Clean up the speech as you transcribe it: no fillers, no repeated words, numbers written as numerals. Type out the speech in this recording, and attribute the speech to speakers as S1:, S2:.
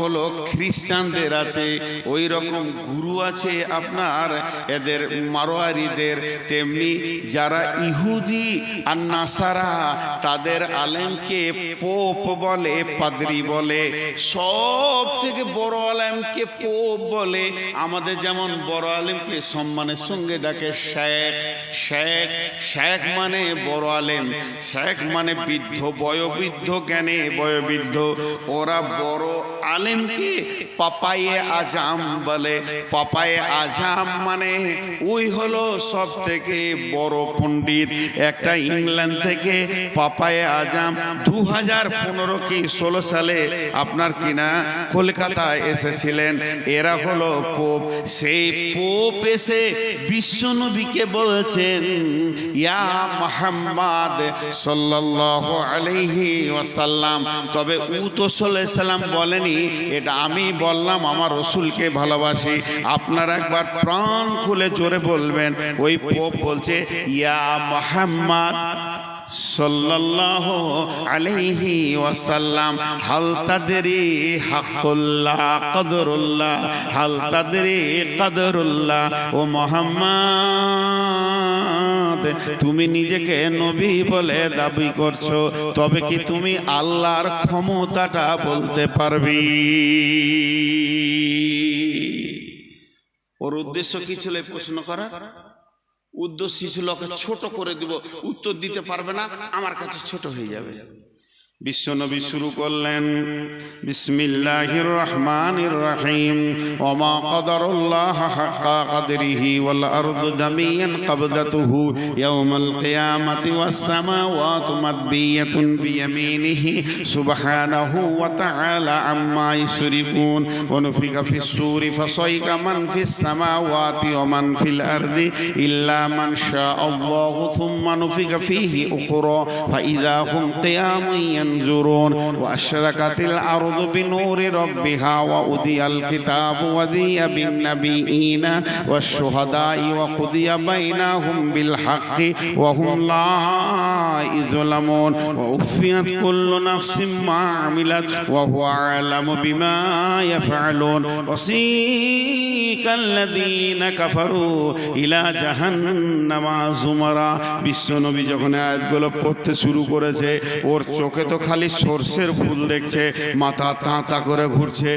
S1: হলো খ্রিস্টানদের আছে, ওই রকম গুরু আছে আপনার এদের মারোয়ারিদের। তেমনি যারা ইহুদি আর নাসারা তাদের আলেমকে পোপ বলে, পাদ্রী বলে। সব থেকে বড় আলেমকে পোপ বলে। আমাদের যেমন বড় আলেমকে সম্মানের সঙ্গে ডাকে শেখ। শেখ শেখ মানে বড় আলেম, শেখ মানে বৃদ্ধ, বয়োবৃদ্ধ, জ্ঞানে বয়োবৃদ্ধ। ওরা বড় আলেমকে পাপায়ে আজাম বলে। পাপায়ে আজাম মানে ওই হলো সব থেকে বড় পণ্ডিত। একটা ইংল্যান্ড থেকে পাপায়ে আজাম 2015 কি 16 সালে আপনার কিনা কলকাতায় এসেছিলেন। এরা হলো পোপ। সেই পোপ এসে বিশ্বনবীকে বলছেন, ইয়া মুহাম্মদ সাল্লাল্লাহু আলাইহি ওয়াসাল্লাম। তবে ও তো সাল্লাল্লাহু আলাইহি সাল্লাম বলেনি, এটা আমি বললাম, আমার রসুলকে ভালোবাসি। আপনারা একবার প্রাণ খুলে জোরে বলবেন। ওই পোপ বলছে, ইয়া মুহাম্মদ সাল্লাল্লাহু আলাইহি ওয়াসাল্লাম, হাল তাদরি হাক্কুল্লাহ কদরুল্লাহ, হাল তাদরি কদরুল্লাহ। ও মুহাম্মদ, তুমি নিজেকে নবী বলে দাবি করছো, তবে কি তুমি আল্লাহর ক্ষমতাটা বলতে পারবি? ওর উদ্দেশ্য কি ছিল এই প্রশ্ন করা? উদ্দেশ্য ছিল ওকে ছোট করে দিব, উত্তর দিতে পারবে না, আমার কাছে ছোট হয়ে যাবে। বিশ্বনবী শুরু করলেন, বিসমিল্লাহির রহমানির রহিম, ওমা কদরুল্লাহ হাক্কা কদরিহি ওয়াল আরদু জামিআন কবদাতুহু ইয়াওমাল কিয়ামাতি ওয়াস সামাওয়াতু মাদবিয়াতুন বিয়ামিনিহি সুবহানাহু ওয়া তাআলা আম্মা ইউশরিকুন। ওয়া নুফিকা ফিস সূরি ফাসাইকা মান ফিস সামাওয়াতি ওয়া মান ফিল আরদি ইল্লা মান শাআল্লাহু সুম্মা নুফিকা ফীহি উখরা ফাইযা হুম কিয়ামুন ينظرون وأشرقت الأرض بنور ربها وأوذي الكتاب وذي بالنبيين والشهداء وقضي بينهم بالحق وهم لا يظلمون ووفيت كل نفس ما عملت وهو أعلم بما يفعلون وسيق الذين كفروا إلى جهنم زمرا। বিশ্বনবী যখন আয়াতগুলো পড়তে শুরু করেছে, ওর চোখে তো খালি সর্ষের ফুল দেখছে, মাথা তাঁতা করে ঘুরছে।